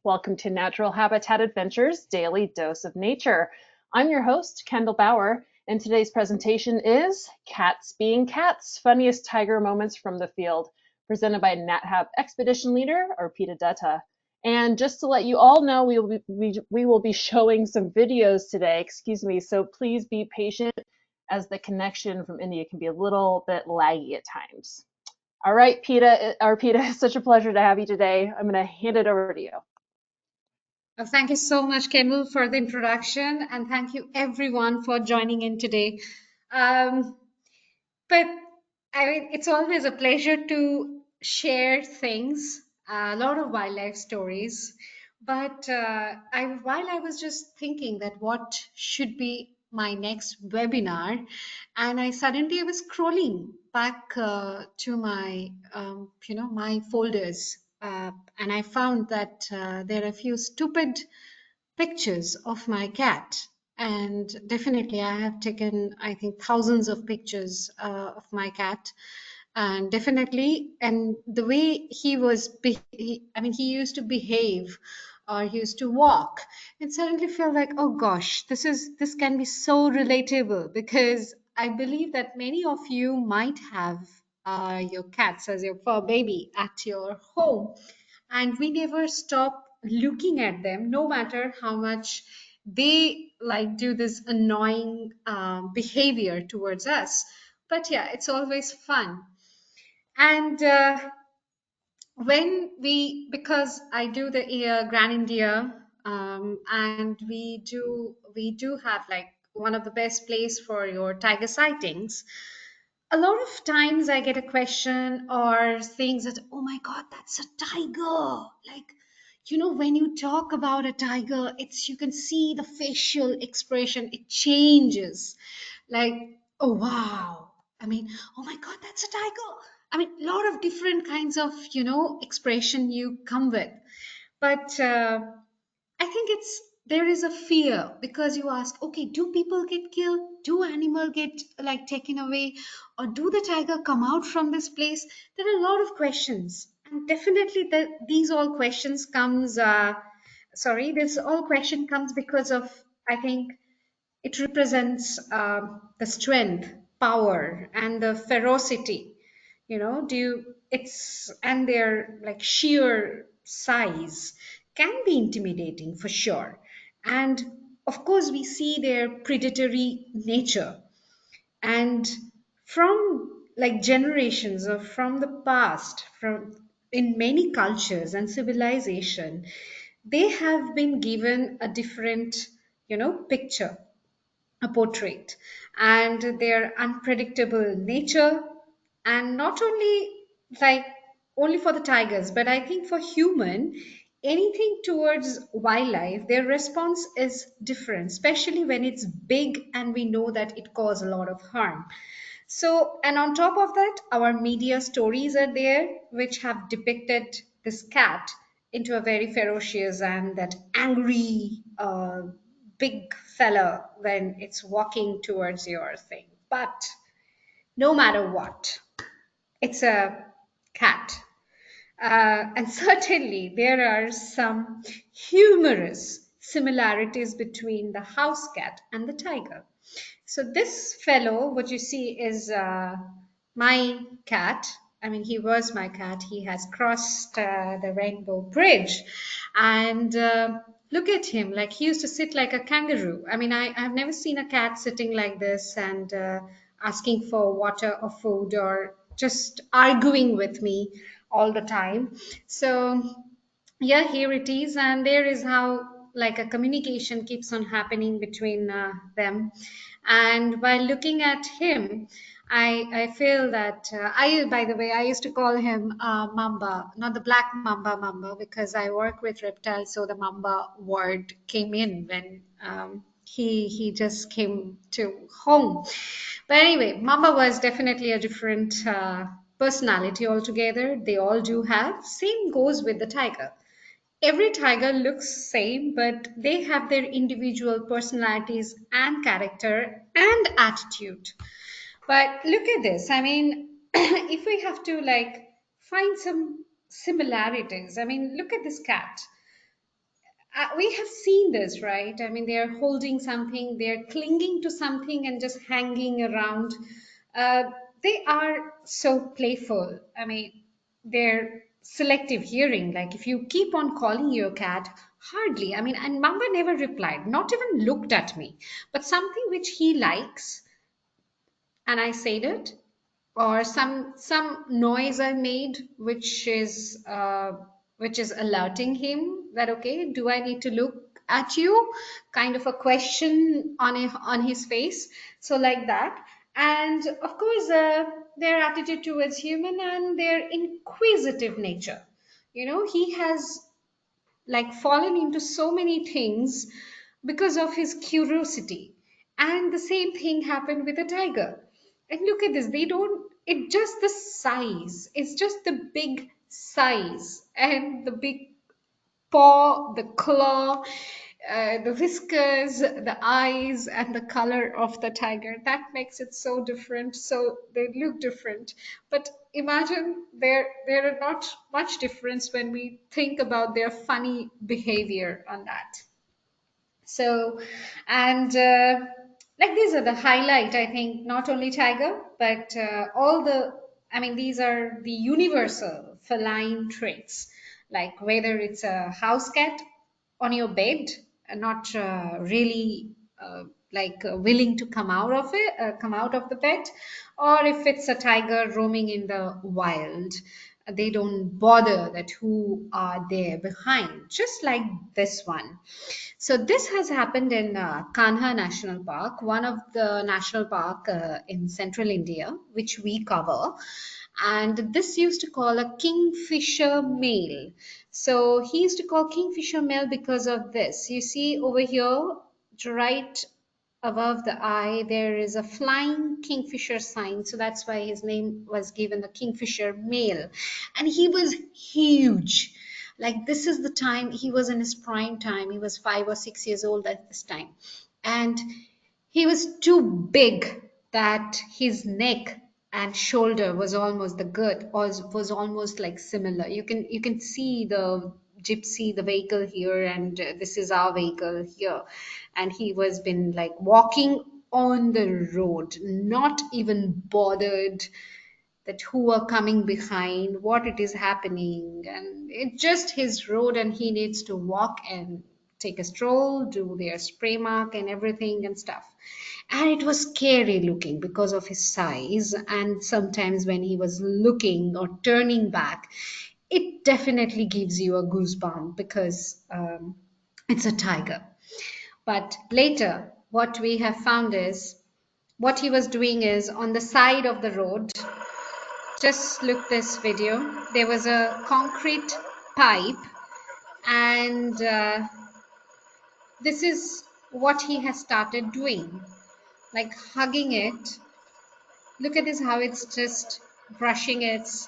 Welcome to Natural Habitat Adventures Daily Dose of Nature. I'm your host, Kendall Bauer, and today's presentation is Cats Being Cats, Funniest Tiger Moments from the Field, presented by Nat Hab Expedition Leader Arpita Dutta. And just to let you all know, we will be showing some videos today, so please be patient as the connection from India can be a little bit laggy at times. All right, Arpita, it's such a pleasure to have you today. I'm going to hand it over to you. Thank you so much, Kendall, for the introduction, and thank you everyone for joining in today. But I mean, it's always a pleasure to share things, a lot of wildlife stories. But while I was just thinking that what should be my next webinar, and I suddenly was scrolling back to my, my folders, and I found that there are a few stupid pictures of my cat. And definitely, I have taken, I think, thousands of pictures of my cat. And definitely, and the way he used to behave or he used to walk, and suddenly feel like, oh gosh, this can be so relatable, because I believe that many of you might have your cats as your fur baby at your home, and we never stop looking at them, no matter how much they like do this annoying behavior towards us. But yeah, it's always fun. And when we because I do the Grand India, and we do have like one of the best place for your tiger sightings. A lot of times I get a question or things that, oh my god, that's a tiger. Like, when you talk about a tiger, it's you can see the facial expression, it changes. Like, oh wow. I mean, oh my god, that's a tiger. I mean, a lot of different kinds of, expression you come with. But I think there is a fear, because you ask, okay, do people get killed? Do animal get like taken away? Or do the tiger come out from this place? There are a lot of questions. And definitely these all questions comes, this all question comes because of, I think, it represents the strength, power, and the ferocity. Do you, it's, and their like sheer size can be intimidating for sure. And of course, we see their predatory nature. And from like generations or from the past, from in many cultures and civilization, they have been given a different, picture, a portrait, and their unpredictable nature. And not only like only for the tigers, but I think for human, anything towards wildlife, their response is different, especially when it's big and we know that it causes a lot of harm. So, and on top of that, our media stories are there, which have depicted this cat into a very ferocious and that angry, big fella when it's walking towards your thing. But no matter what, it's a cat. And certainly there are some humorous similarities between the house cat and the tiger. So this fellow, what you see is my cat. I mean, he was my cat. He has crossed the Rainbow Bridge, and look at him. Like he used to sit like a kangaroo. I mean, I've never seen a cat sitting like this and asking for water or food or just arguing with me all the time. So yeah, here it is, and there is how like a communication keeps on happening between them. And while looking at him, I feel that I by the way, I used to call him mamba, not the black mamba, because I work with reptiles, so the mamba word came in when he just came to home. But anyway, mamba was definitely a different personality altogether. They all do have. Same goes with the tiger. Every tiger looks same, but they have their individual personalities and character and attitude. But look at this. I mean, if we have to like find some similarities, I mean, look at this cat. we have seen this, right? I mean, they're holding something, they're clinging to something and just hanging around. Uh, they are so playful. I mean, they're selective hearing. Like if you keep on calling your cat, hardly. I mean, and Mamba never replied, not even looked at me, but something which he likes, and I said it, or some noise I made, which is alerting him that okay, do I need to look at you? Kind of a question on his face. So like that, and of course, their attitude towards human and their inquisitive nature. He has like fallen into so many things because of his curiosity. And the same thing happened with a tiger. And look at this, they don't, it just the size, it's just the big size and the big paw, the claw, the whiskers, the eyes, and the color of the tiger. That makes it so different. So they look different. But imagine there are not much difference when we think about their funny behavior on that. So, and like these are the highlight, I think, not only tiger, but all the, I mean, these are the universal feline traits, like whether it's a house cat on your bed, not really willing to come out of the bed, or if it's a tiger roaming in the wild, they don't bother that who are there behind, just like this one. So this has happened in Kanha National Park, one of the national park in central India, which we cover. And this used to call a kingfisher male. So he used to call kingfisher male because of this. You see over here, right above the eye, there is a flying kingfisher sign. So that's why his name was given the kingfisher male. And he was huge. Like this is the time he was in his prime time. He was 5 or 6 years old at this time. And he was too big that his neck and shoulder was almost the girth was almost like similar. You can see the gypsy, the vehicle here, and this is our vehicle here. And he was been like walking on the road, not even bothered that who are coming behind, what it is happening, and it's just his road, and he needs to walk and take a stroll, do their spray mark and everything and stuff. And it was scary looking because of his size, and sometimes when he was looking or turning back, it definitely gives you a goosebump because it's a tiger. But later, what we have found is what he was doing is on the side of the road. Just look this video. There was a concrete pipe, and this is what he has started doing, like hugging it. Look at this, how it's just brushing its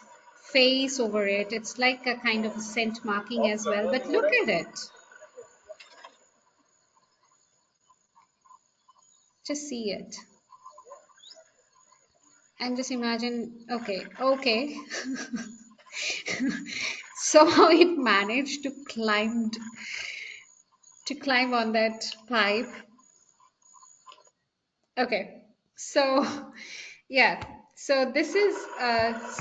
face over it. It's like a kind of a scent marking as well, but look at it. Just see it. And just imagine, okay. Somehow it managed to climb on that pipe. Okay. So, yeah. So this is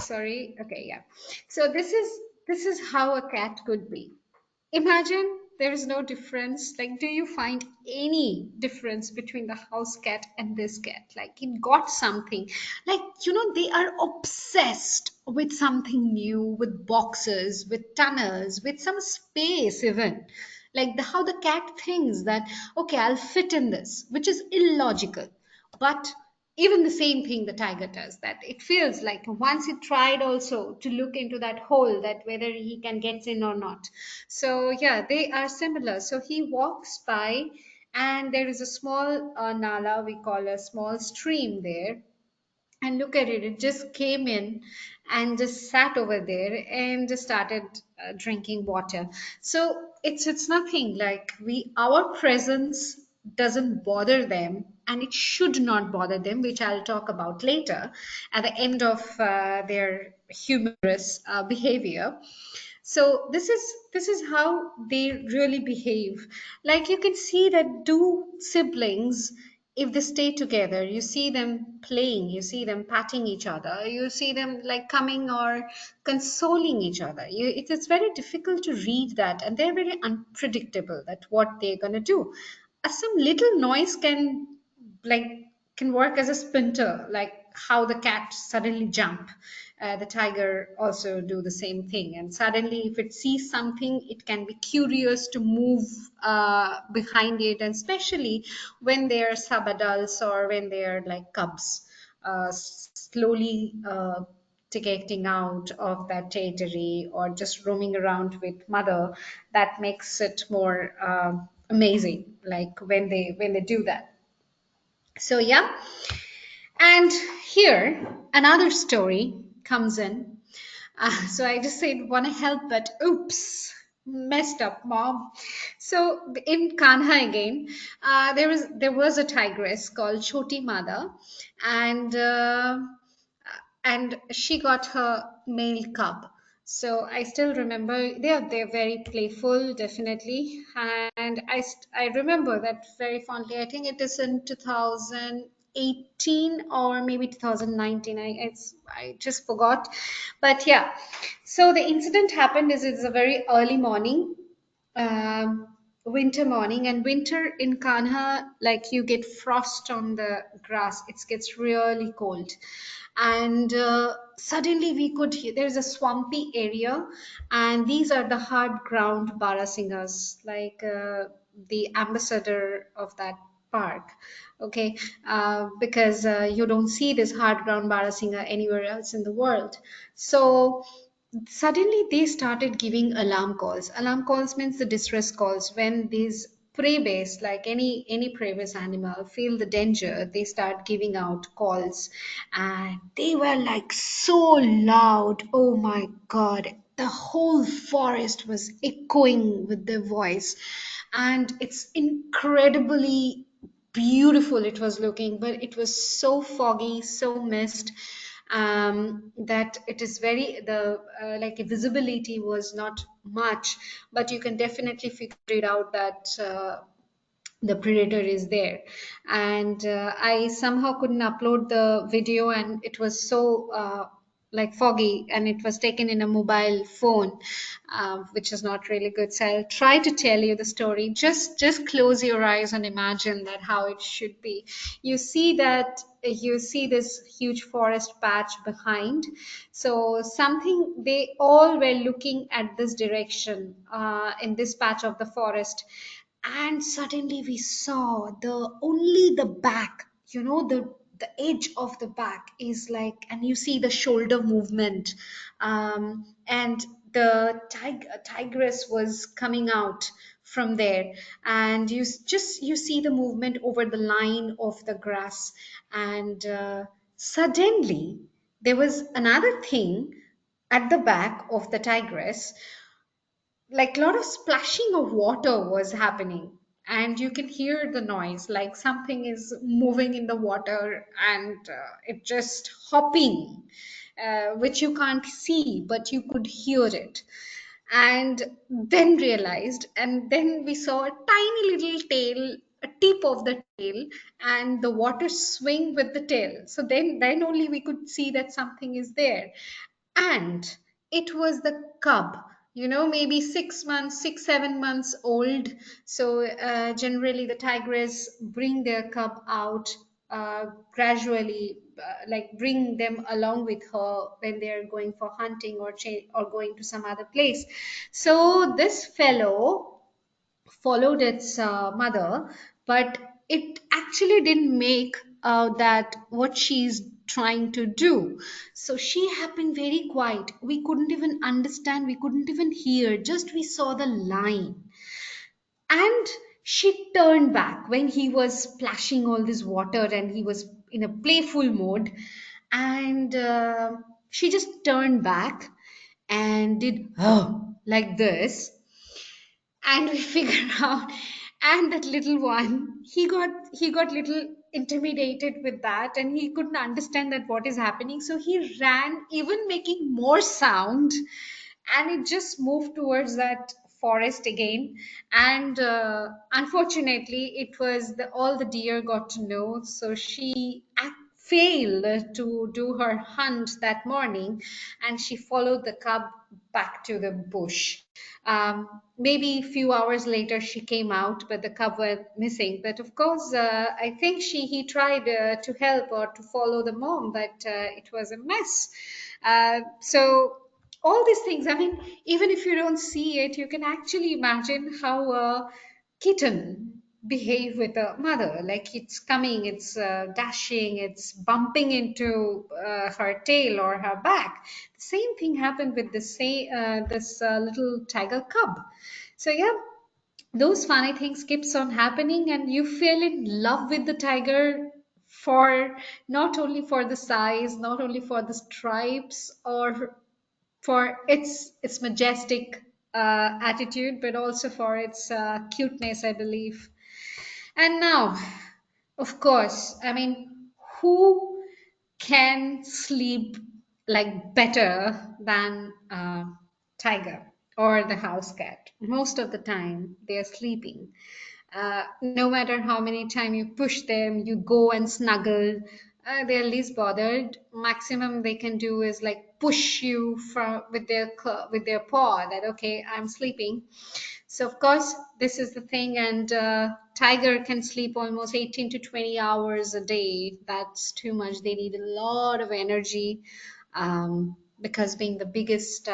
sorry. Okay, yeah. So this is how a cat could be. Imagine there is no difference. Like, do you find any difference between the house cat and this cat? Like, it got something. Like, they are obsessed with something new, with boxes, with tunnels, with some space, even. Like, how the cat thinks that, okay, I'll fit in this, which is illogical. But even the same thing the tiger does, that it feels like once he tried also to look into that hole, that whether he can get in or not. So yeah, they are similar. So he walks by, and there is a small nala, we call a small stream there. And look at it, it just came in and just sat over there and just started drinking water. So it's nothing like we our presence doesn't bother them, and it should not bother them, which I'll talk about later at the end of their humorous behavior. So this is how they really behave. Like you can see that two siblings, if they stay together, you see them playing, you see them patting each other, you see them like coming or consoling each other. It's very difficult to read that, and they're very unpredictable that what they're gonna do. Some little noise like can work as a splinter, like how the cat suddenly jump. The tiger also do the same thing, and suddenly if it sees something, it can be curious to move behind it, and especially when they are sub-adults or when they are like cubs, slowly getting out of that territory or just roaming around with mother. That makes it more amazing, like when they do that. So yeah, and here another story comes in. So I just said want to help, but oops, messed up, mom. So in Kanha again, there was a tigress called Choti Mada, and she got her male cub. So I still remember they're very playful, definitely, and I remember that very fondly. I think it is in 2018 or maybe 2019. I just forgot, but yeah. So the incident happened is it's a very early morning, um, winter morning, and winter in Kanha, like you get frost on the grass. It gets really cold, and suddenly we could hear there's a swampy area, and these are the hard ground barasingas, like the ambassador of that park. Okay, because you don't see this hard ground barasinga anywhere else in the world. So suddenly they started giving alarm calls. Alarm calls means the distress calls. When these prey bears, like any prey based animal, feel the danger, they start giving out calls, and they were like so loud. Oh my god, the whole forest was echoing with their voice, and it's incredibly beautiful it was looking, but it was so foggy, so mist, that it is very the like visibility was not much, but you can definitely figure it out that the predator is there. And I somehow couldn't upload the video, and it was so like foggy, and it was taken in a mobile phone, which is not really good. So I'll try to tell you the story. Just close your eyes and imagine that how it should be. You see this huge forest patch behind. So something, they all were looking at this direction, in this patch of the forest, and suddenly we saw the only the back, the edge of the back is like, and you see the shoulder movement, and the tigress was coming out from there, and you see the movement over the line of the grass, and suddenly there was another thing at the back of the tigress, like a lot of splashing of water was happening, and you can hear the noise like something is moving in the water, and it just hopping, which you can't see but you could hear it. And then realized, and then we saw a tiny little tail, a tip of the tail, and the water swing with the tail. So then only we could see that something is there, and it was the cub, maybe 6 months, 6 7 months old. So generally the tigress bring their cub out, gradually, like bring them along with her when they are going for hunting or or going to some other place. So this fellow followed its mother, but it actually didn't make that what she's trying to do. So she happened very quiet. We couldn't even understand, we couldn't even hear, just we saw the line. And she turned back when he was splashing all this water and he was in a playful mode. And she just turned back and did like this, and we figured out, and that little one, he got little intimidated with that, and he couldn't understand that what is happening, so he ran even making more sound, and it just moved towards that forest again. And unfortunately, it was all the deer got to know, so she failed to do her hunt that morning, and she followed the cub back to the bush. Maybe a few hours later, she came out, but the cub went missing. But of course, I think he tried to help or to follow the mom, but it was a mess. So all these things, I mean, even if you don't see it, you can actually imagine how a kitten behave with a mother. Like it's coming, it's dashing, it's bumping into her tail or her back. The same thing happened with this little tiger cub. So yeah, those funny things keeps on happening, and you fell in love with the tiger for not only for the size, not only for the stripes or for its majestic attitude, but also for its cuteness, I believe. And now, of course, I mean, who can sleep like better than tiger or the house cat? Most of the time, they are sleeping. No matter how many time you push them, you go and snuggle, they're least bothered. Maximum they can do is like push you from with their paw that okay, I'm sleeping. So of course, this is the thing, and tiger can sleep almost 18 to 20 hours a day. That's too much. They need a lot of energy, because being the biggest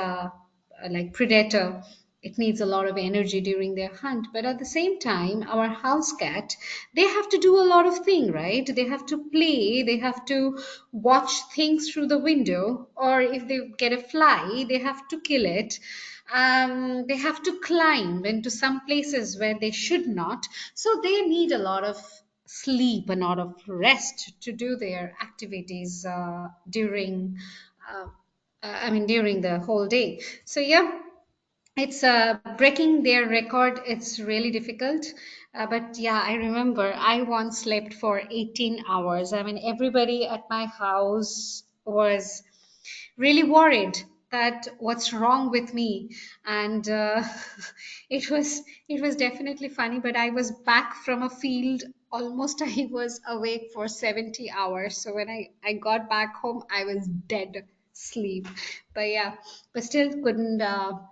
like predator, it needs a lot of energy during their hunt. But at the same time, our house cat, they have to do a lot of things, right? They have to play, they have to watch things through the window, or if they get a fly, they have to kill it. They have to climb into some places where they should not. So they need a lot of sleep, a lot of rest to do their activities uh, during the whole day. So yeah, it's breaking their record. It's really difficult. But yeah, I remember I once slept for 18 hours. I mean, everybody at my house was really worried that what's wrong with me. And it was definitely funny, but I was back from a field. Almost I was awake for 70 hours. So when I got back home, I was dead sleep. But yeah, but still couldn't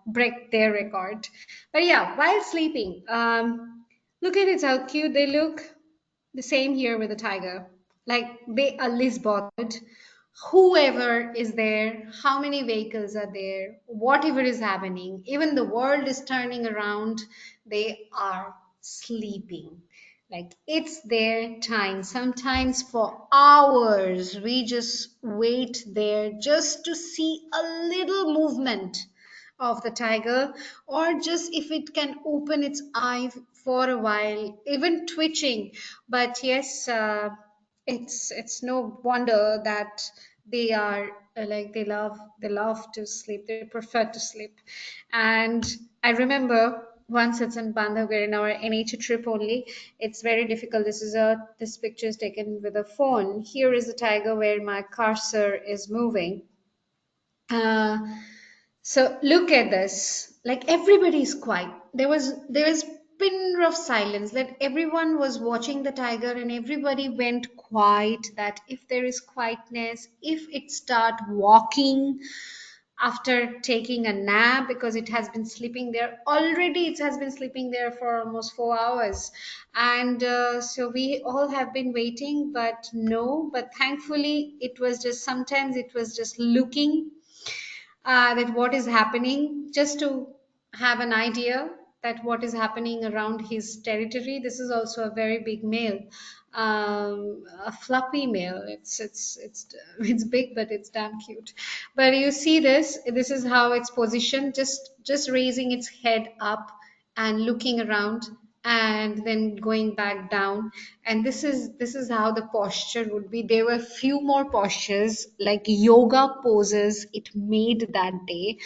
break their record. But yeah, while sleeping, look at it, how cute they look. The same here with the tiger. Like they are least bothered. Whoever is there, how many vehicles are there, whatever is happening, even the world is turning around, they are sleeping. Like it's their time. Sometimes for hours, we just wait there just to see a little movement of the tiger, or just if it can open its eye for a while, even twitching. But yes, it's no wonder that they are like they love to sleep, they prefer to sleep. And I remember once it's in Bandhavgarh in our NH trip only. It's very difficult. This picture is taken with a phone. Here is a tiger where my cursor is moving. uh, so look at this. Like everybody is quiet. There was pin of silence. That everyone was watching the tiger, and everybody went quiet. That if there is quietness, if it start walking after taking a nap, because it has been sleeping there already. It has been sleeping there for almost 4 hours, and so we all have been waiting, but no. But thankfully, it was just sometimes it was just looking that what is happening, just to have an idea that what is happening around his territory. This is also a very big male, a fluffy male. It's big, but it's damn cute. But you see this. This is how it's positioned, just raising its head up and looking around, and then going back down. And this is how the posture would be. There were few more postures like yoga poses it made that day,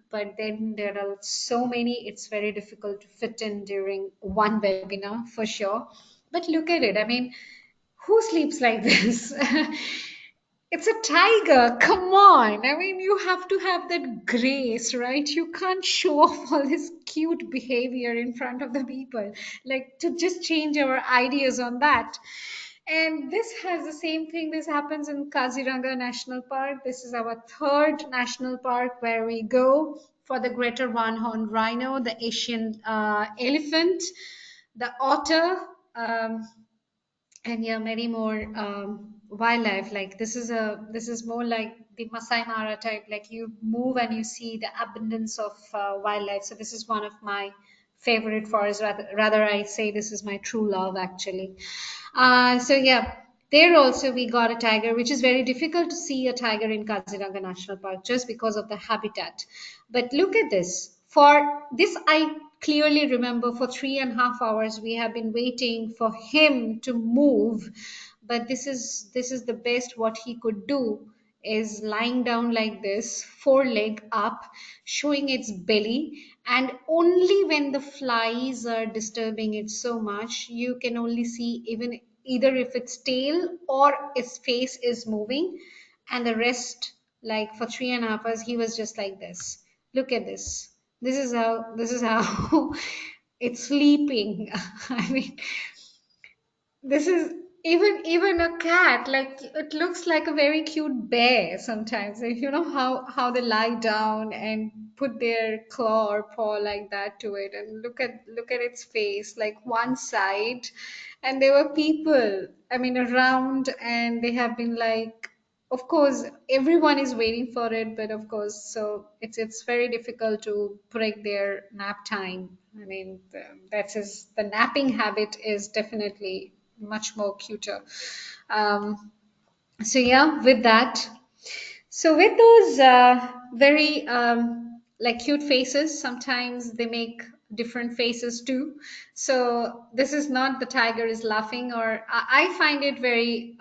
but then there are so many, it's very difficult to fit in during one webinar for sure. But look at it, I mean, who sleeps like this? It's a tiger. Come on. I mean, you have to have that grace, right? You can't show off all this cute behavior in front of the people. Like, to just change our ideas on that. And this has the same thing. This happens in Kaziranga National Park. This is our third national park where we go for the greater one-horned rhino, the Asian elephant, the otter. And yeah, many more wildlife. Like this is more like the Masai Mara type. Like you move and you see the abundance of wildlife. So this is one of my favorite forests. Rather, I say this is my true love actually. So yeah, there also we got a tiger, which is very difficult to see a tiger in Kaziranga National Park just because of the habitat. But look at this. For this, I clearly remember for 3.5 hours we have been waiting for him to move. But this is the best what he could do is lying down like this, foreleg up, showing its belly, and only when the flies are disturbing it so much, you can only see even either if its tail or its face is moving, and the rest, like for 3.5 hours, he was just like this. Look at this. This is how it's sleeping. I mean, this is even a cat, like it looks like a very cute bear sometimes. If you know how they lie down and put their claw or paw like that to it, and look at its face, like one side. And there were people, I mean, around, and they have been like, of course everyone is waiting for it, but of course, so it's very difficult to break their nap time. I mean, the napping habit is definitely much more cuter. So yeah, with that, so with those very like cute faces, sometimes they make different faces too. So this is not the tiger is laughing, or I find it very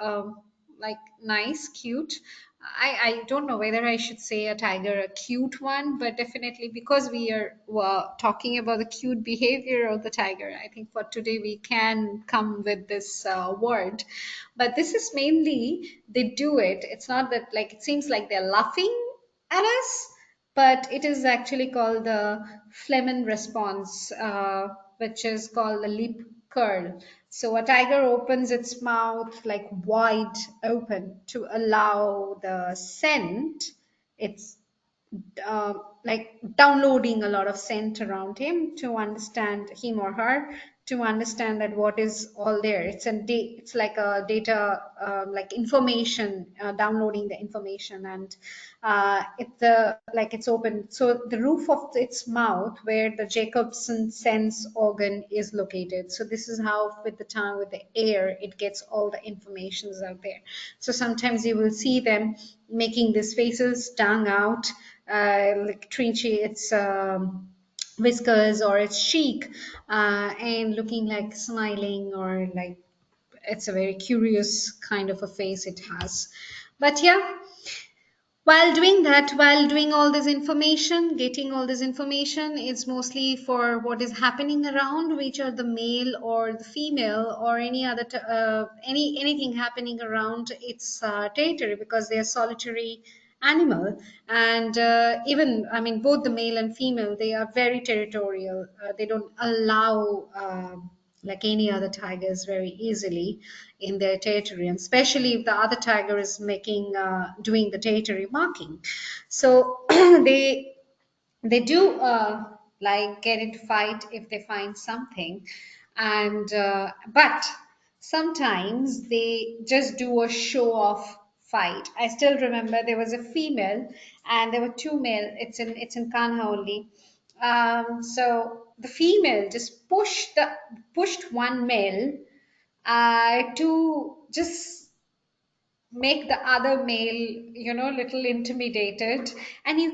like nice, cute. I don't know whether I should say a tiger a cute one, but definitely because we are talking about the cute behavior of the tiger, I think for today we can come with this word. But this is mainly they do it. It's not that like it seems like they're laughing at us, but it is actually called the Flehmen response, which is called the lip curl. So a tiger opens its mouth like wide open to allow the scent. It's uh, like downloading a lot of scent around him to understand him or her, to understand that what is all there. It's like a data, like information, downloading the information. And it's open, so the roof of its mouth where the Jacobson sense organ is located. So this is how with the tongue, with the air, it gets all the informations out there. So sometimes you will see them making these faces, tongue out, like twitching its whiskers or its cheek, and looking like smiling, or like it's a very curious kind of a face it has. But yeah, while doing that, while doing all this information, getting all this information, it's mostly for what is happening around, which are the male or the female or any other anything happening around its territory, because they are solitary animal. And even, I mean, both the male and female, they are very territorial. They don't allow like any other tigers very easily in their territory, and especially if the other tiger is making doing the territory marking. So they do like get into fight if they find something. And but sometimes they just do a show off fight. I still remember there was a female and there were two male. It's in Kanha only. So the female just pushed one male to just make the other male, little intimidated. And you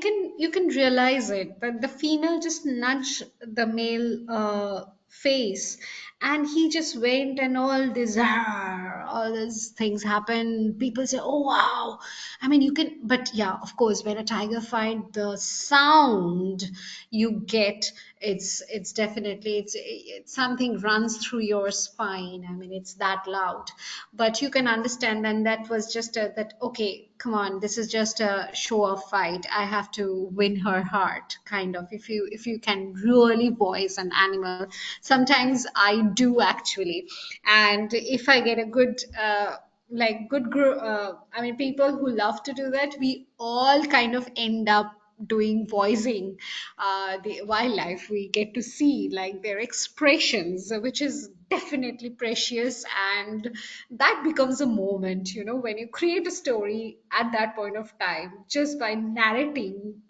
can realize it, but the female just nudged the male face, and he just went, and all these things happen. People say, oh wow, I mean, you can, but yeah, of course, when a tiger fight, the sound you get, it's definitely, it's something runs through your spine. I mean, it's that loud. But you can understand, and that was just that, okay, come on, this is just a show off fight, I have to win her heart, kind of. If you can really voice an animal, sometimes I do actually. And if I get a good good group, I mean, people who love to do that, we all kind of end up doing voicing the wildlife. We get to see like their expressions, which is definitely precious, and that becomes a moment, when you create a story at that point of time, just by narrating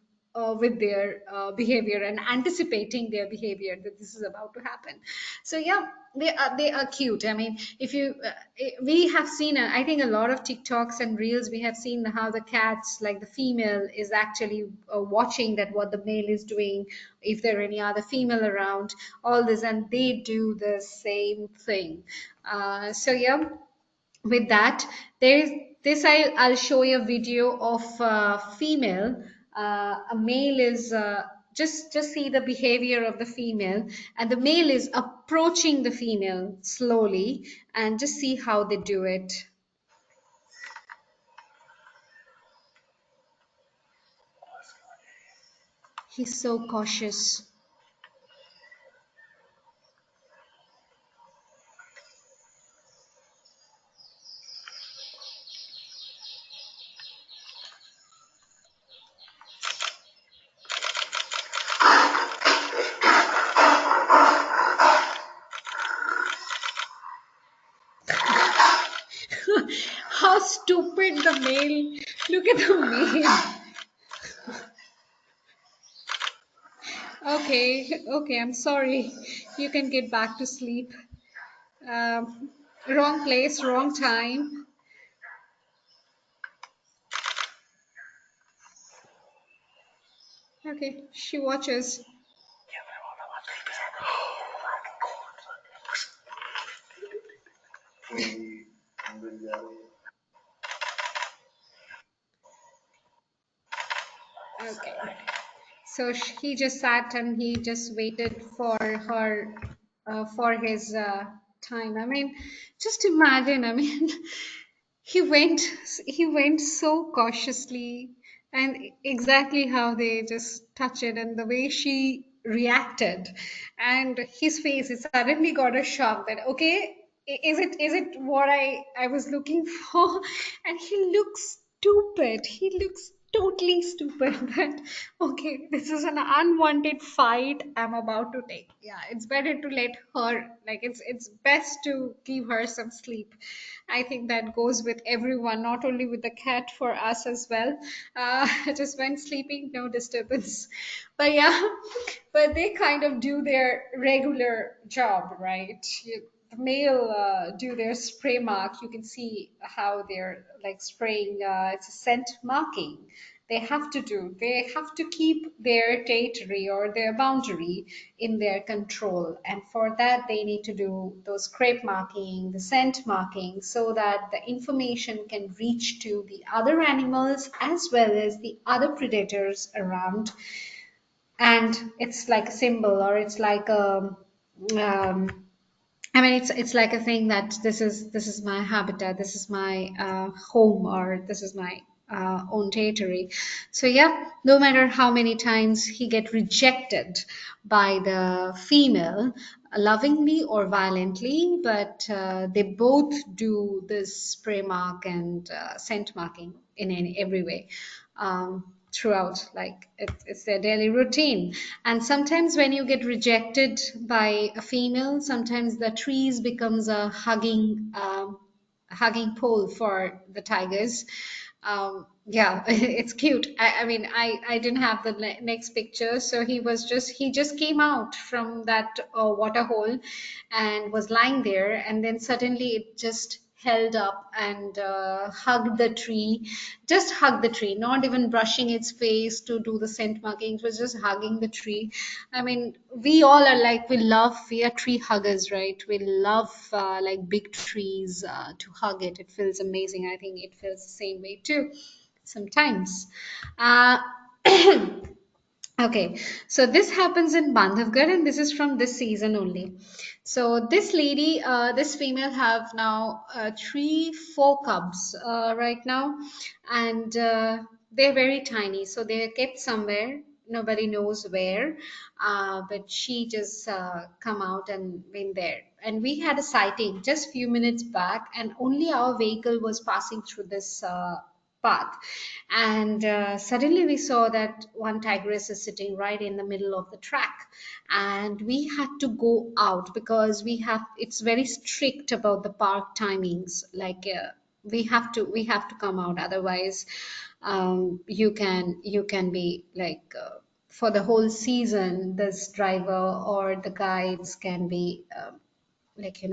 with their behavior and anticipating their behavior, that this is about to happen. So yeah, they are cute. I mean, if you we have seen, I think, a lot of TikToks and reels. We have seen how the cats, like the female, is actually watching that what the male is doing, if there are any other female around, all this, and they do the same thing. So yeah, with that, there's this, I'll show you a video of female. A male is just see the behavior of the female, and the male is approaching the female slowly, and just see how they do it. He's so cautious. How stupid the male. Look at the male. Okay, I'm sorry. You can get back to sleep. Wrong place, wrong time. Okay, she watches. Okay. So he just sat and he just waited for her, for his time. I mean, just imagine. I mean, he went he went so cautiously, and exactly how they just touch it, and the way she reacted, and his face, it suddenly got a shock that, okay, is it what I was looking for. And he looks stupid, he looks totally stupid. That, okay, this is an unwanted fight I'm about to take. Yeah, it's better to let her, like, it's best to give her some sleep. I think that goes with everyone, not only with the cat, for us as well. Just when sleeping, no disturbance. But yeah, but they kind of do their regular job, right? The male do their spray mark. You can see how they're like spraying. It's a scent marking. They have to keep their territory or their boundary in their control, and for that they need to do those scrape marking, the scent marking, so that the information can reach to the other animals as well as the other predators around. And it's like a symbol, or it's like a um, I mean, it's like a thing that this is my habitat, this is my home, or this is my own territory. So yeah, no matter how many times he get rejected by the female, lovingly or violently, but they both do this spray mark and scent marking in every way. Throughout, like it's their daily routine. And sometimes when you get rejected by a female, sometimes the trees becomes a hugging pole for the tigers. Yeah, it's cute. I mean, I didn't have the next picture. So he just came out from that water hole and was lying there, and then suddenly it just held up and hugged the tree, just hugged the tree, not even brushing its face to do the scent marking. It was just hugging the tree. I mean, we all are like, we are tree huggers, right? We love like big trees to hug it. It feels amazing. I think it feels the same way too sometimes. Uh, Okay, so this happens in Bandhavgarh, and this is from this season only. So this lady, this female, have now three, four cubs right now, and they're very tiny. So they're kept somewhere. Nobody knows where, but she just come out and been there. And we had a sighting just few minutes back, and only our vehicle was passing through this path, and suddenly we saw that one tigress is sitting right in the middle of the track, and we had to go out because it's very strict about the park timings, like we have to come out, otherwise you can be like for the whole season this driver or the guides can be like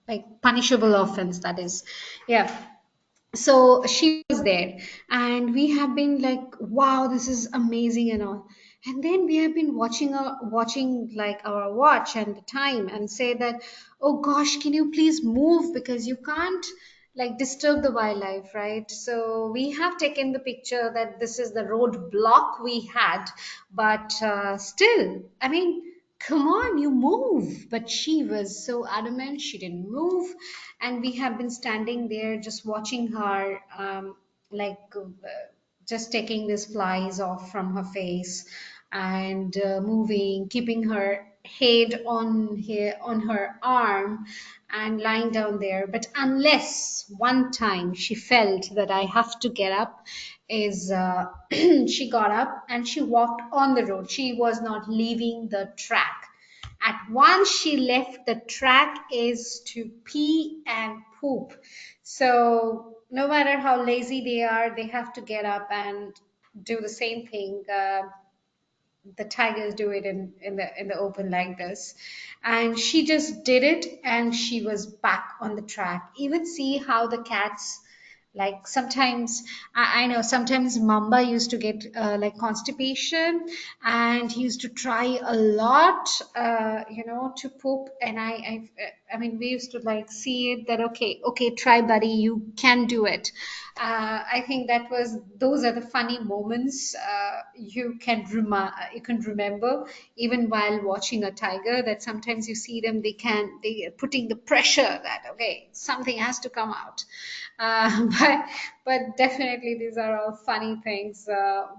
like punishable offense, that is. Yeah, so she was there, and we have been like, wow, this is amazing and all. And then we have been watching like our watch and the time, and say that, oh gosh, can you please move, because you can't like disturb the wildlife, right? So we have taken the picture that this is the road block we had, but still, I mean, come on, you move. But she was so adamant, she didn't move. And we have been standing there just watching her, like just taking these flies off from her face, and moving, keeping her head on her arm, and lying down there. But unless one time she felt that I have to get up, is she got up and she walked on the road. She was not leaving the track. At once she left the track is to pee and poop. So no matter how lazy they are, they have to get up and do the same thing. The tigers do it in the open like this, and she just did it, and she was back on the track. Even see how the cats, like sometimes, I know sometimes Mamba used to get like constipation, and he used to try a lot to poop. And I mean, we used to like see it that, okay, try buddy, you can do it. I think those are the funny moments you can remember, even while watching a tiger, that sometimes you see them, they are putting the pressure that, okay, something has to come out. But definitely these are all funny things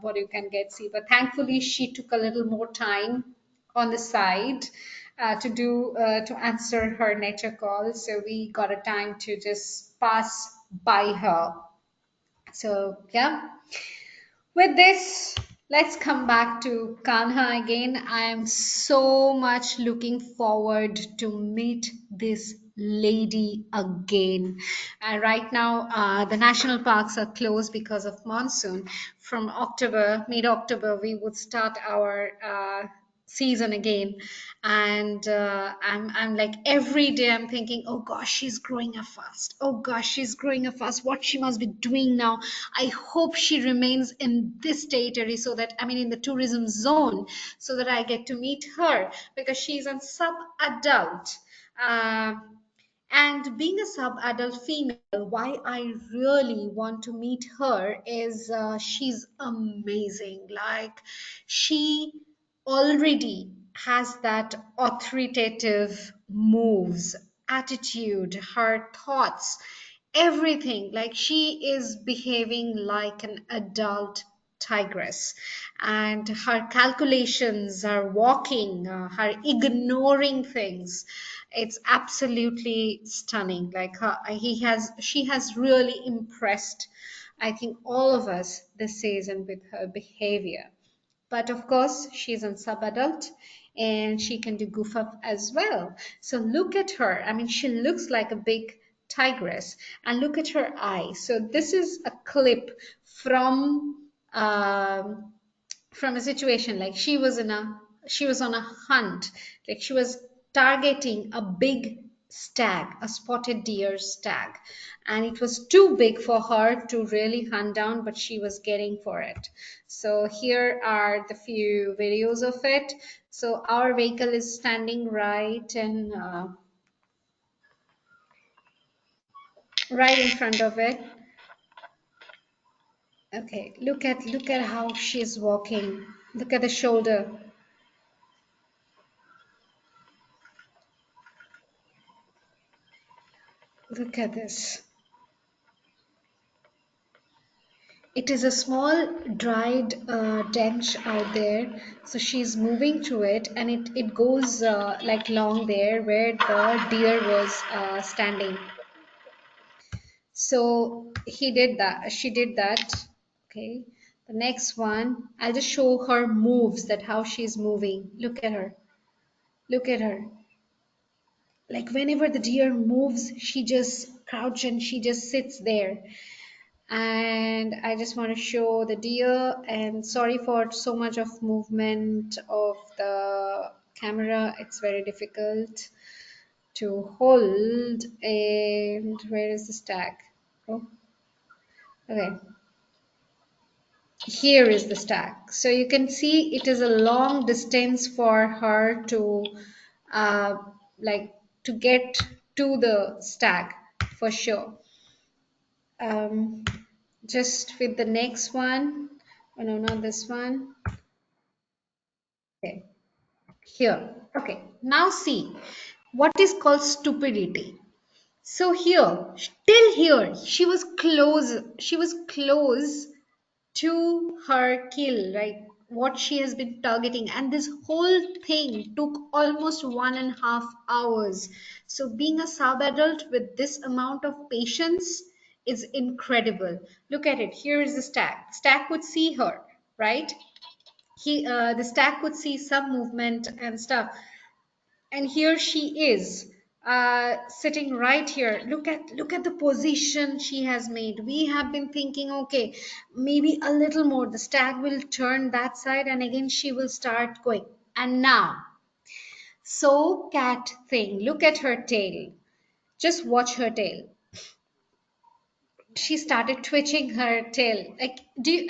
what you can get see. But thankfully she took a little more time on the side to answer her nature call, so we got a time to just pass by her. So yeah, with this, let's come back to Kanha again. I am so much looking forward to meet this lady again. Right now, the national parks are closed because of monsoon. From October, mid-October, we would start our season again, and I'm like, every day I'm thinking, oh gosh, she's growing up fast, oh gosh, she's growing up fast, what she must be doing now. I hope she remains in this territory, so that, I mean, in the tourism zone, so that I get to meet her, because she's a sub adult. And being a sub-adult female, why I really want to meet her is she's amazing. Like, she already has that authoritative moves, attitude, her thoughts, everything. Like, she is behaving like an adult tigress, and her calculations, her walking, her ignoring things, it's absolutely stunning. Like, she has really impressed, I think, all of us this season with her behavior. But of course, she's a sub-adult, and she can do goof up as well. So look at her. I mean, she looks like a big tigress, and look at her eyes. So this is a clip um, from a situation, like she was on a hunt, like she was targeting a big stag, a spotted deer stag. And it was too big for her to really hunt down, but she was getting for it. So here are the few videos of it. So our vehicle is standing right in front of it. Okay, look at how she's walking. Look at the shoulder. Look at this. It is a small dried dench out there, so she's moving through it, and it goes like long there where the deer was standing. So he did that. She did that. Okay. The next one, I'll just show her moves, that how she's moving. Look at her. Look at her. Like whenever the deer moves, she just crouch and she just sits there. And I just want to show the deer, and sorry for so much of movement of the camera, it's very difficult to hold. And where is the stag? Oh, okay, here is the stag. So you can see it is a long distance for her to uh, like to get to the stag for sure. um, just with the next one. Oh no, not this one. Okay, here. Okay, now see what is called stupidity. So here, till here, she was close. She was close to her kill, right? What she has been targeting, and this whole thing took almost 1.5 hours. So being a sub adult with this amount of patience is incredible. Look at it. Here is the stack. Stack would see her, right? The stack could see some movement and stuff, and here she is sitting right here. Look at the position she has made. We have been thinking, okay, maybe a little more the stag will turn that side, and again she will start going. And now, so cat thing, look at her tail. Just watch her tail. She started twitching her tail. Like,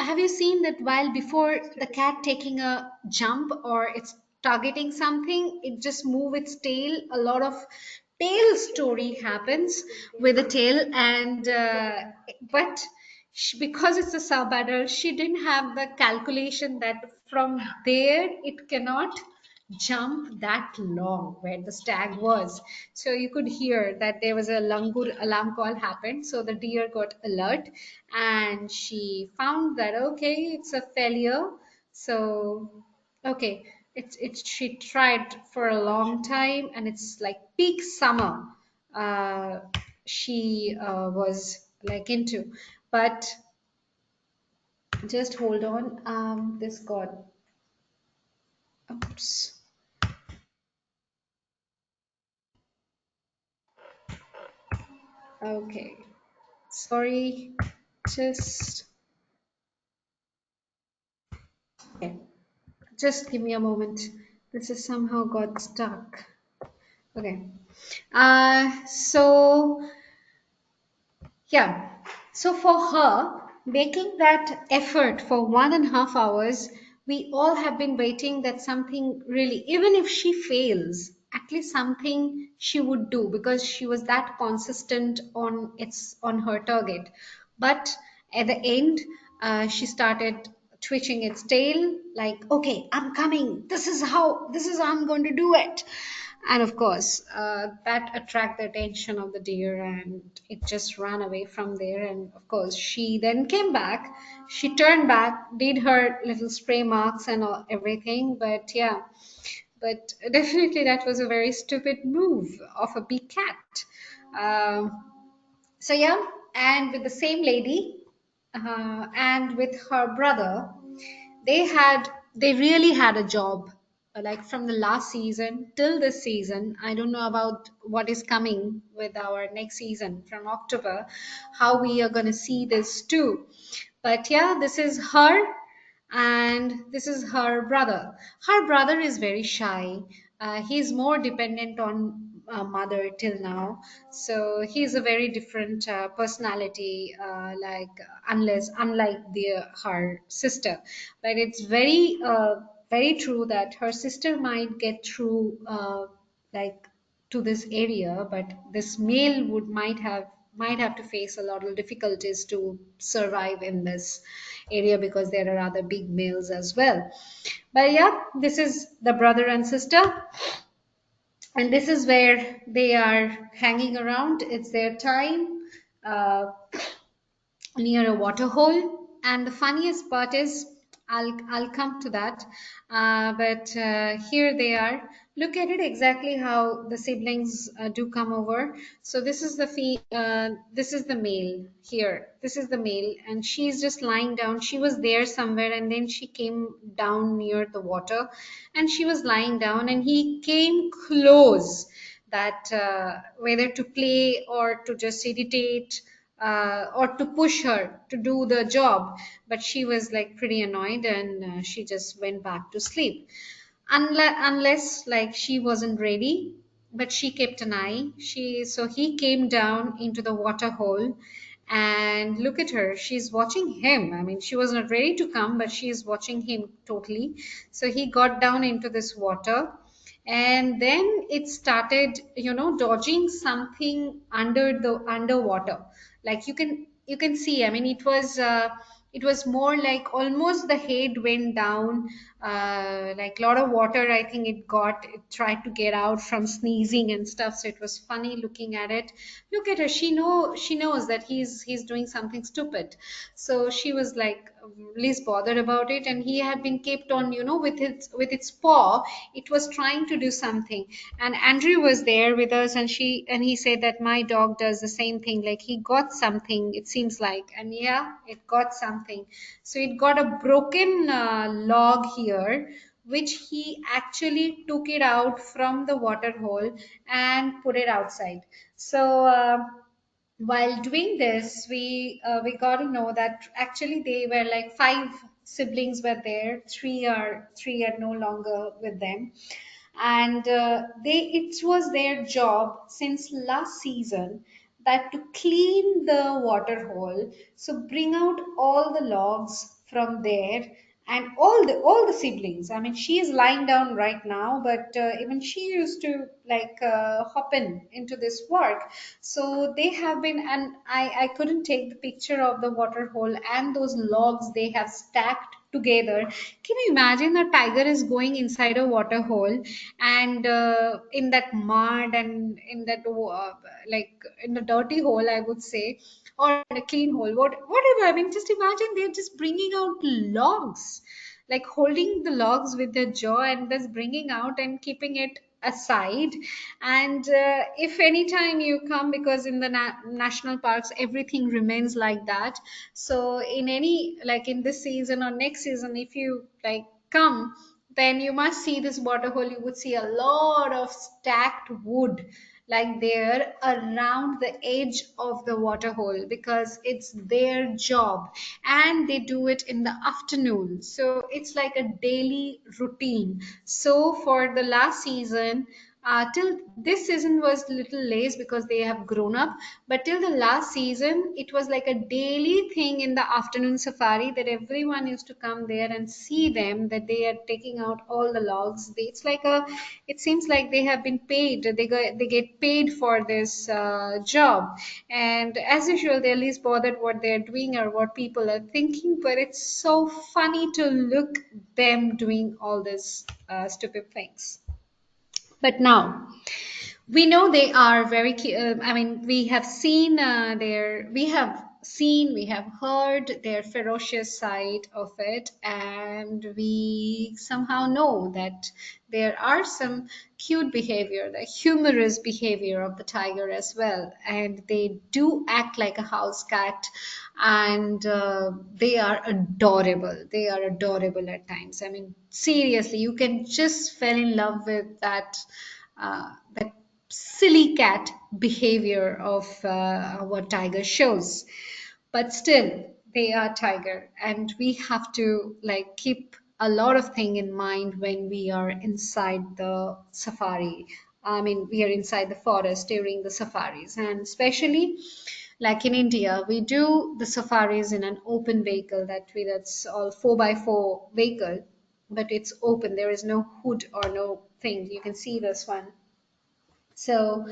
have you seen that while before the cat taking a jump or it's targeting something, it just move its tail? A lot of tail story happens with the tail, and but because it's a sub adult, she didn't have the calculation that from there it cannot jump that long where the stag was. So you could hear that there was a langur alarm call happened. So the deer got alert, and she found that okay, it's a failure. So okay, it's she tried for a long time, and it's like peak summer. Uh, she was like into, but just hold on. This got oops. Okay, sorry, just okay. Just give me a moment. This is somehow got stuck. Okay. So yeah. So for her, making that effort for 1.5 hours, we all have been waiting that something really, even if she fails, at least something she would do, because she was that consistent on her target. But at the end, she started twitching its tail, like, okay, I'm coming. This is how I'm going to do it. And of course, that attracted the attention of the deer, and it just ran away from there. And of course, she then came back. She turned back, did her little spray marks and everything. But yeah, but definitely that was a very stupid move of a big cat. Um, so yeah, and with the same lady, and with her brother, they really had a job, like from the last season till this season. I don't know about what is coming with our next season from October, how we are going to see this too. But yeah, this is her, and this is her brother. Her brother is very shy. He's more dependent on mother till now. So he's a very different personality, unlike her sister. But it's very true that her sister might get through like to this area, but this male would might have to face a lot of difficulties to survive in this area because there are other big males as well. But yeah, this is the brother and sister, and this is where they are hanging around. It's their time. Near a water hole. And the funniest part is, I'll come to that. But here they are. Look at it exactly how the siblings do come over. So this is the male here. This is the male, and she's just lying down. She was there somewhere, and then she came down near the water, and she was lying down, and he came close that whether to play or to just irritate or to push her to do the job. But she was like pretty annoyed, and she just went back to sleep. Unless like she wasn't ready, but she kept an eye. So he came down into the water hole, and look at her. She's watching him. I mean, she was not ready to come, but she is watching him totally. So he got down into this water, and then it started, dodging something underwater. Like you can see, I mean, it was more like almost the head went down, like a lot of water. I think it tried to get out from sneezing and stuff. So it was funny looking at it. Look at her. She knows that he's doing something stupid. So she was like least bothered about it, and he had been kept on, with its paw. It was trying to do something, and Andrew was there with us, and he said that my dog does the same thing. Like he got something, it seems like, and yeah, it got something. So it got a broken log here, which he actually took it out from the water hole and put it outside. So while doing this, we got to know that actually they were like five siblings were there. Three are no longer with them, and they it was their job since last season that to clean the water hole, so bring out all the logs from there, and all the siblings. I mean, she is lying down right now, but even she used to like hop into this work. So they have been, and I couldn't take the picture of the water hole and those logs they have stacked together. Can you imagine a tiger is going inside a water hole, and in that mud, and in that like in a dirty hole, I would say, or in a clean hole, whatever. I mean, just imagine they're just bringing out logs, like holding the logs with their jaw and just bringing out and keeping it aside. And if any time you come, because in the national parks everything remains like that, so in any, like in this season or next season, if you like come, then you must see this water hole. You would see a lot of stacked wood like there around the edge of the water hole, because it's their job, and they do it in the afternoon. So it's like a daily routine. So for the last season, till this season was little less because they have grown up, but till the last season it was like a daily thing in the afternoon safari, that everyone used to come there and see them, that they are taking out all the logs. It's like a, it seems like they have been paid. They get paid for this job, and as usual they're least bothered what they're doing or what people are thinking. But it's so funny to look them doing all these stupid things. But now we know they are very I mean, we have seen we have heard their ferocious side of it, and we somehow know that there are some cute behavior, the humorous behavior of the tiger as well, and they do act like a house cat, and they are adorable at times. I mean, seriously, you can just fall in love with that silly cat behavior of what tiger shows. But still, they are tiger, and we have to like keep a lot of thing in mind when we are inside the safari. I mean, we are inside the forest during the safaris, and especially like in India, we do the safaris in an open vehicle that's all 4x4 vehicle, but it's open. There is no hood or no thing. You can see this one. So,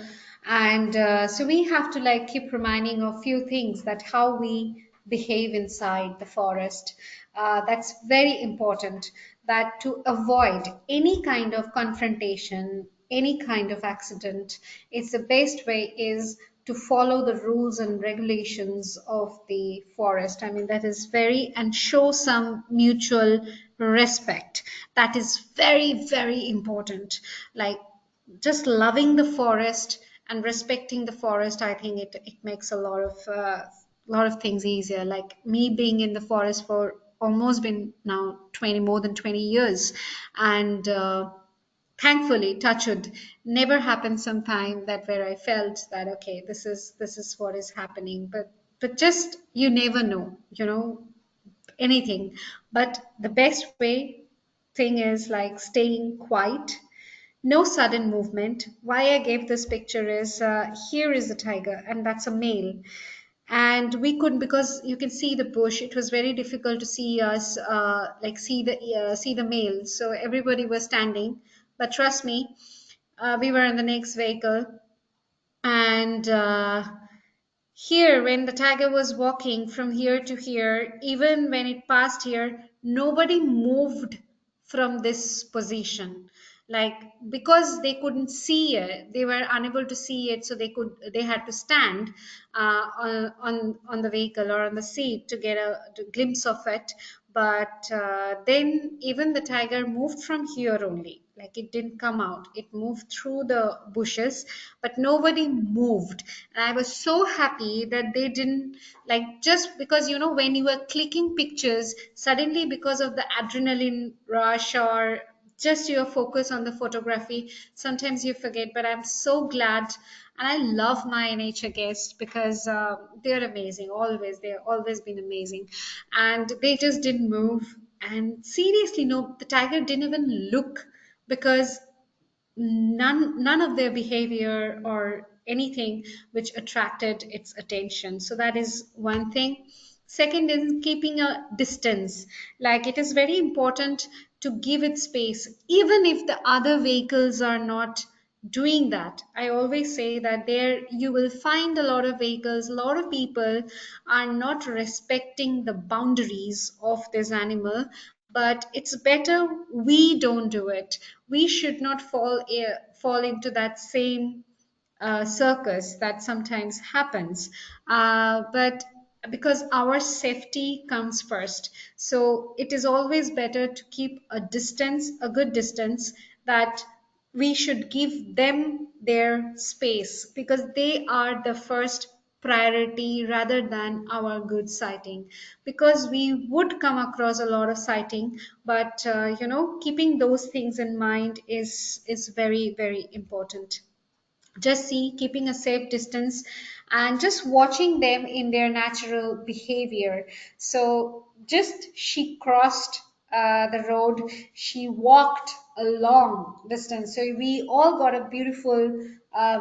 and so we have to like keep reminding of few things that how we behave inside the forest. That's very important. That to avoid any kind of confrontation, any kind of accident, it's the best way is to follow the rules and regulations of the forest. I mean, that is very, and show some mutual respect. That is very, very important. Like just loving the forest and respecting the forest, I think it makes a lot of things easier. Like me being in the forest for almost been now 20 more than 20 years, and thankfully touched never happened sometime that where I felt that okay, this is what is happening, but just you never know, anything. But the best way thing is like staying quiet, no sudden movement. Why I gave this picture is here is a tiger, and that's a male. And we couldn't, because you can see the bush. It was very difficult to see us, like see the male. So everybody was standing. But trust me, we were in the next vehicle, and here, when the tiger was walking from here to here, even when it passed here, nobody moved from this position. Like because they couldn't see it, they were unable to see it, so they had to stand on the vehicle or on the seat to get a glimpse of it. But then even the tiger moved from here only, like it didn't come out, it moved through the bushes, but nobody moved. And I was so happy that they didn't, like, just because when you were clicking pictures suddenly because of the adrenaline rush or just your focus on the photography, sometimes you forget. But I'm so glad, and I love my nature guests because they're amazing. Always, they've always been amazing, and they just didn't move. And seriously, no, the tiger didn't even look, because none of their behavior or anything which attracted its attention. So that is one thing. Second is keeping a distance. Like it is very important to give it space even if the other vehicles are not doing that. I always say that there you will find a lot of vehicles, a lot of people are not respecting the boundaries of this animal, but it's better we don't do it. We should not fall into that same circus that sometimes happens. But because our safety comes first, so it is always better to keep a distance, a good distance, that we should give them their space because they are the first priority rather than our good sighting, because we would come across a lot of sighting, but keeping those things in mind is very, very important. Just see, keeping a safe distance and just watching them in their natural behavior. So just she crossed the road, she walked a long distance, so we all got a beautiful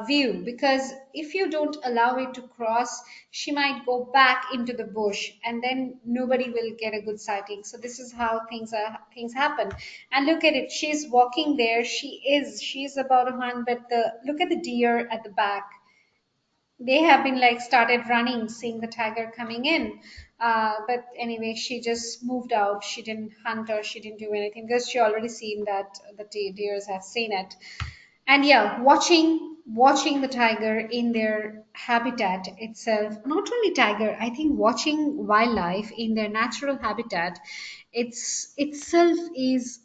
view, because if you don't allow it to cross, she might go back into the bush and then nobody will get a good sighting. So this is how things happen. And look at it, she's walking there, she's about to hunt, but look at the deer at the back. They have been like started running seeing the tiger coming in, but anyway, she just moved out. She didn't hunt or she didn't do anything because she already seen that the deers have seen it. And yeah, watching the tiger in their habitat itself, not only tiger, I think watching wildlife in their natural habitat, it's itself is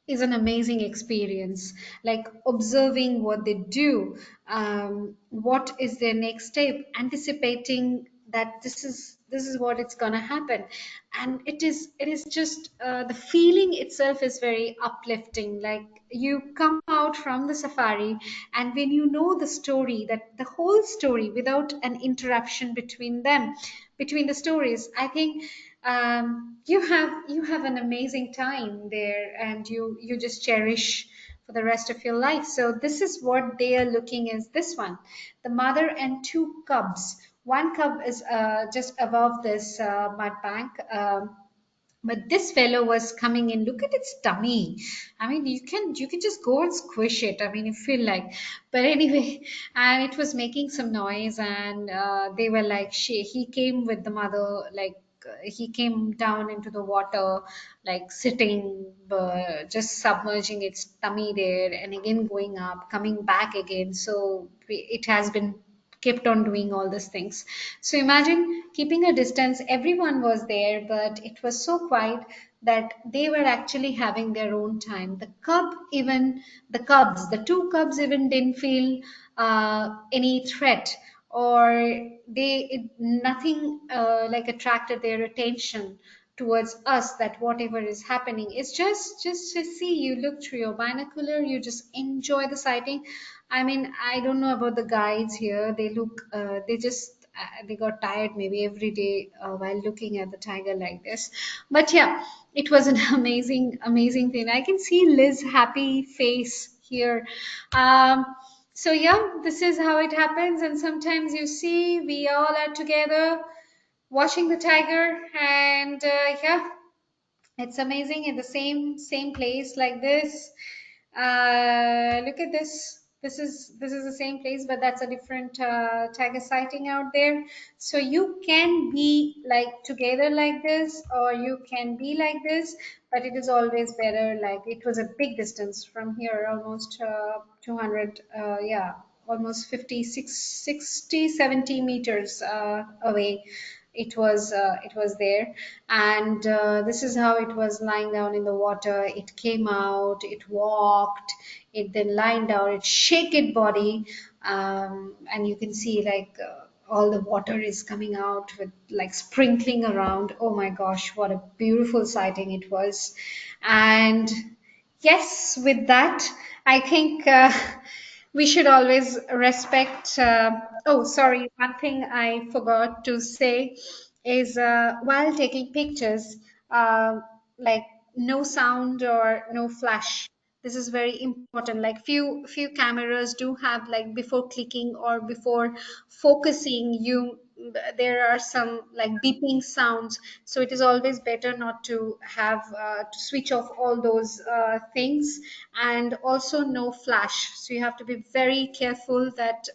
an amazing experience. Like observing what they do, what is their next step, anticipating that this is what it's gonna happen. And it is just the feeling itself is very uplifting. Like you come out from the safari, and when you know the story, that the whole story without an interruption between them, between the stories, I think you have an amazing time there, and you just cherish for the rest of your life. So this is what they are looking is this one, the mother and two cubs. One cub is just above this mud bank. But this fellow was coming in. Look at its tummy. I mean, you can just go and squish it. I mean, you feel like. But anyway, and it was making some noise, and they were like, he came with the mother, like he came down into the water, like sitting, just submerging its tummy there, and again going up, coming back again. So it has been kept on doing all these things. So imagine keeping a distance. Everyone was there, but it was so quiet that they were actually having their own time. The cubs, the two cubs even didn't feel any threat, or nothing like attracted their attention towards us, that whatever is happening is just to see. You look through your binocular, you just enjoy the sighting. I mean, I don't know about the guides here. They look, they got tired maybe every day while looking at the tiger like this. But yeah, it was an amazing thing. I can see Liz's happy face here. Um, so yeah, this is how it happens. And sometimes you see we all are together watching the tiger, and yeah, it's amazing in the same place like this. Look at this. This is the same place, but that's a different tiger sighting out there. So you can be like together like this, or you can be like this, but it is always better. Like it was a big distance from here, almost 200, yeah, almost 60, 70 meters away. It was there, and this is how it was lying down in the water. It came out, it walked, it then lying down, it shake its body, and you can see like all the water is coming out with like sprinkling around. Oh my gosh, what a beautiful sighting it was. And yes, with that, I think we should always respect. Oh, sorry, one thing I forgot to say is while taking pictures, uh, like no sound or no flash. This is very important. Like few cameras do have, like before clicking or before focusing, there are some like beeping sounds. So it is always better not to have to switch off all those things, and also no flash. So you have to be very careful that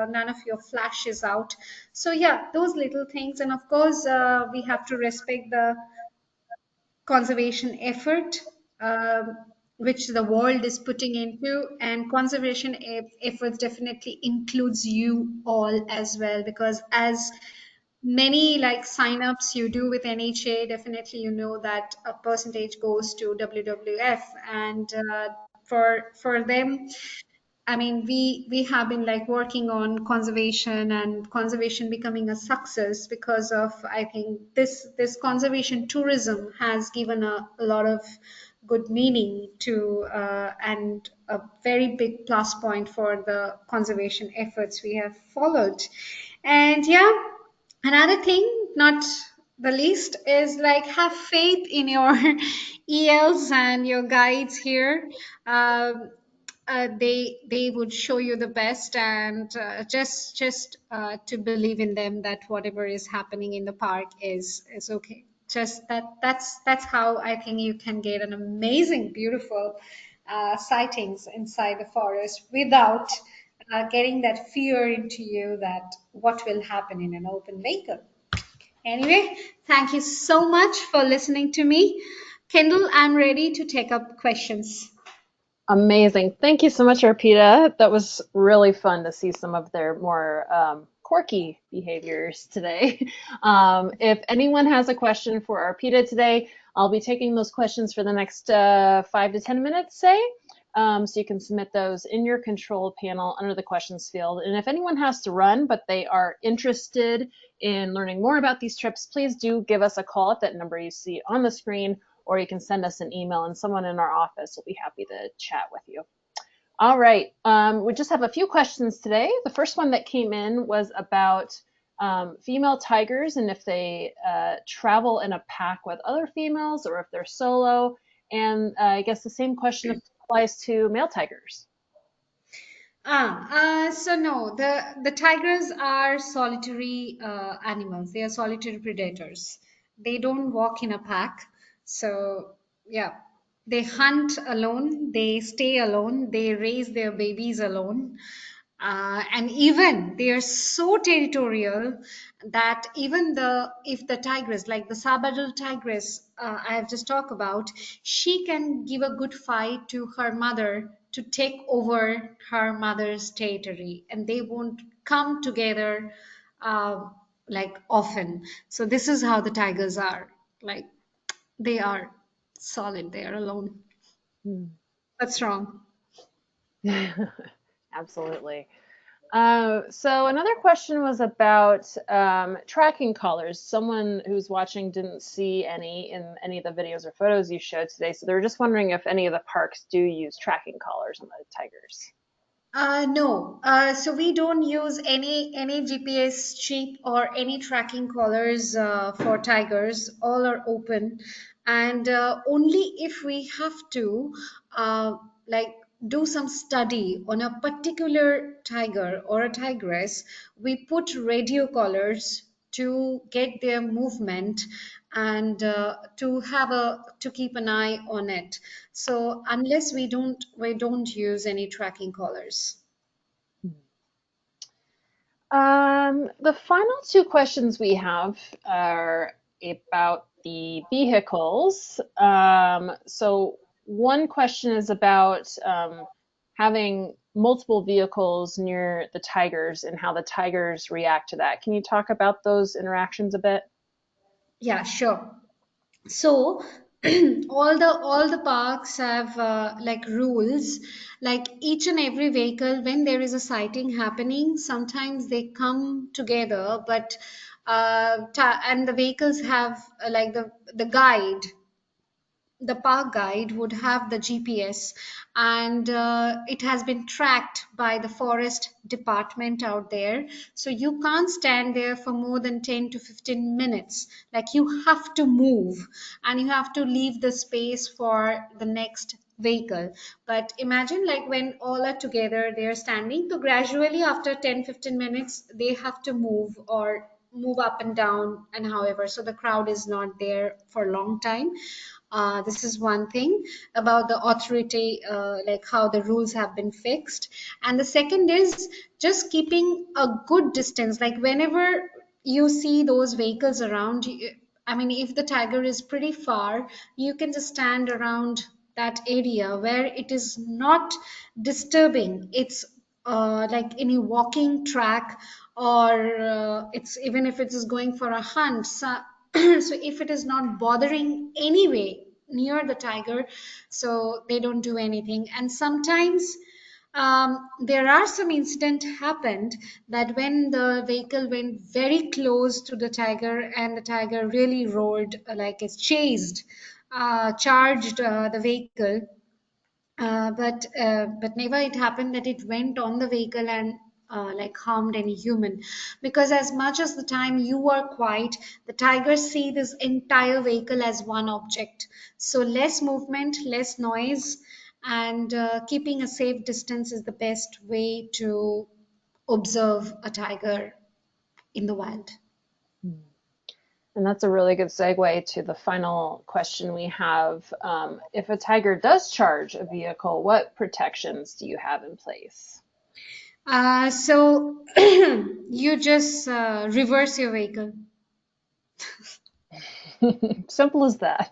none of your flash is out. So yeah, those little things. And of course we have to respect the conservation effort which the world is putting into. And conservation efforts definitely includes you all as well, because as many like sign-ups you do with NHA, definitely you know that a percentage goes to WWF. And for them, I mean, we have been like working on conservation, and conservation becoming a success because of, I think, this conservation tourism has given a lot of good meaning to and a very big plus point for the conservation efforts we have followed. And yeah, another thing, not the least, is like have faith in your ELs and your guides here. Um, they would show you the best, and just to believe in them that whatever is happening in the park is okay. Just that's how I think you can get an amazing, beautiful sightings inside the forest without getting that fear into you that what will happen in an open vehicle. Anyway, thank you so much for listening to me. Kendall, I'm ready to take up questions. Amazing. Thank you so much, Arpita. That was really fun to see some of their more quirky behaviors today. If anyone has a question for Arpita today, I'll be taking those questions for the next 5 to 10 minutes, say. So you can submit those in your control panel under the questions field. And if anyone has to run, but they are interested in learning more about these trips, please do give us a call at that number you see on the screen, or you can send us an email and someone in our office will be happy to chat with you. All right, we just have a few questions today. The first one that came in was about female tigers and if they travel in a pack with other females or if they're solo. And I guess the same question applies to male tigers. So no, the tigers are solitary animals. They are solitary predators. They don't walk in a pack. So yeah, they hunt alone. They stay alone. They raise their babies alone. And even they are so territorial that even the if the tigress, like the subadult tigress I have just talked about, she can give a good fight to her mother to take over her mother's territory, and they won't come together uh, like often. So this is how the tigers are. Like they are solid. They are alone. Hmm. That's wrong. Absolutely. So another question was about tracking collars. Someone who's watching didn't see any in any of the videos or photos you showed today, so they were just wondering if any of the parks do use tracking collars on the tigers. No. So we don't use any GPS chip or any tracking collars for tigers. All are open, and only if we have to, like do some study on a particular tiger or a tigress, we put radio collars to get their movement and to keep an eye on it. So unless we don't use any tracking collars. The final two questions we have are about the vehicles. So one question is about having multiple vehicles near the tigers and how the tigers react to that. Can you talk about those interactions a bit? Yeah, sure. So all the parks have like rules, like each and every vehicle, when there is a sighting happening, sometimes they come together, but and the vehicles have like the guide, the park guide would have the GPS, and it has been tracked by the forest department out there. So you can't stand there for more than 10 to 15 minutes. Like you have to move and you have to leave the space for the next vehicle. But imagine like when all are together, they are standing. So gradually after 10-15 minutes, they have to move or move up and down and however, so the crowd is not there for a long time. This is one thing about the authority, like how the rules have been fixed. And the second is just keeping a good distance. Like whenever you see those vehicles around, I mean, if the tiger is pretty far, you can just stand around that area where it is not disturbing. It's like any walking track, or it's even if it is going for a hunt. So, so if it is not bothering anyway near the tiger, so they don't do anything. And sometimes there are some incident happened that when the vehicle went very close to the tiger and the tiger really roared, like it's chased, charged the vehicle, but never it happened that it went on the vehicle and like harmed any human, because as much as the time you are quiet, the tigers see this entire vehicle as one object. So less movement, less noise, and keeping a safe distance is the best way to observe a tiger in the wild. And that's a really good segue to the final question we have. If a tiger does charge a vehicle, what protections do you have in place? So you just reverse your vehicle. Simple as that.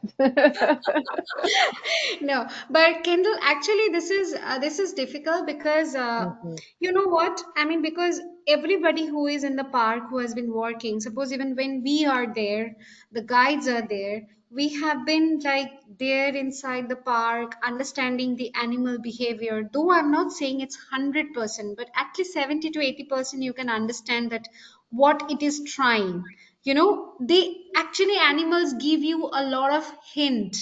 No, but Kendall, actually, this is difficult because Mhm. you know what? I mean, because everybody who is in the park who has been working, suppose even when we are there, the guides are there. We have been like there inside the park, understanding the animal behavior. Though I'm not saying it's 100%, but at least 70 to 80% you can understand that what it is trying. They actually animals give you a lot of hint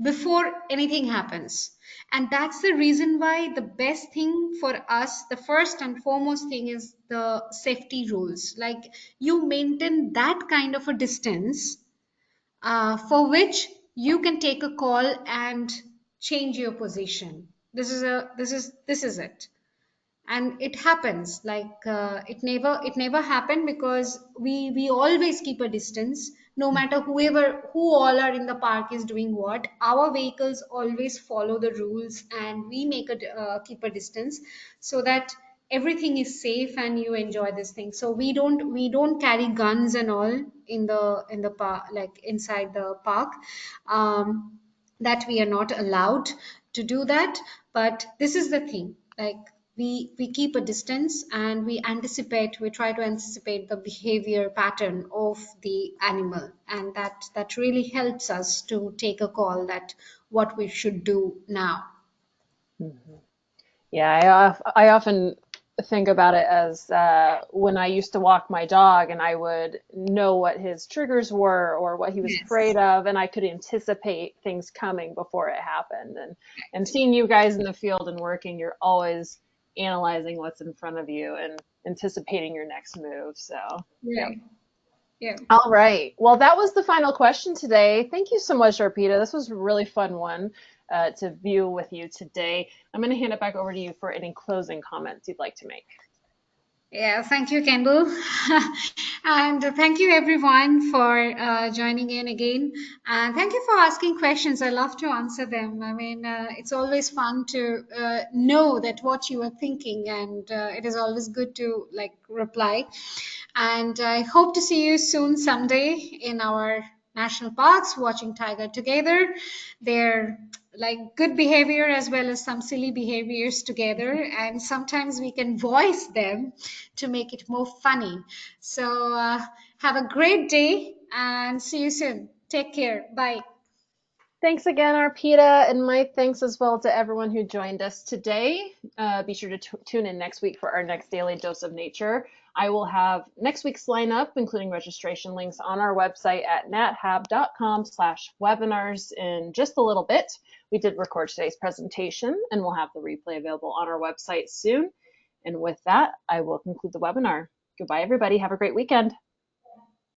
before anything happens, and that's the reason why the best thing for us, the first and foremost thing, is the safety rules. Like you maintain that kind of a distance for which you can take a call and change your position. This is it. And it happens like it never happened because we always keep a distance, no matter who all are in the park is doing what. Our vehicles always follow the rules, and we keep a distance, so that everything is safe and you enjoy this thing. So we don't carry guns and all in the park, like inside the park. That we are not allowed to do that. But this is the thing, like we keep a distance, and we try to anticipate the behavior pattern of the animal, and that really helps us to take a call that what we should do now. Mhm. Yeah, I often think about it as when I used to walk my dog and I would know what his triggers were or what he was afraid Yes. of, and I could anticipate things coming before it happened. And seeing you guys in the field and working, you're always analyzing what's in front of you and anticipating your next move. So, yep. Right. Yeah. All right. Well, that was the final question today. Thank you so much, Arpita. This was a really fun one to view with you today. I'm going to hand it back over to you for any closing comments you'd like to make. Yeah, thank you, Kendall. And thank you, everyone, for joining in again. And thank you for asking questions. I love to answer them. I mean, it's always fun to know that what you are thinking, and it is always good to like reply. And I hope to see you soon someday in our national parks watching tiger together. They're like good behavior as well as some silly behaviors together, and sometimes we can voice them to make it more funny. So have a great day and see you soon. Take care. Bye. Thanks again, Arpita, and my thanks as well to everyone who joined us today. Be sure to tune in next week for our next daily dose of nature. I will have next week's lineup, including registration links, on our website at nathab.com/webinars in just a little bit. We did record today's presentation, and we'll have the replay available on our website soon. And with that, I will conclude the webinar. Goodbye, everybody. Have a great weekend.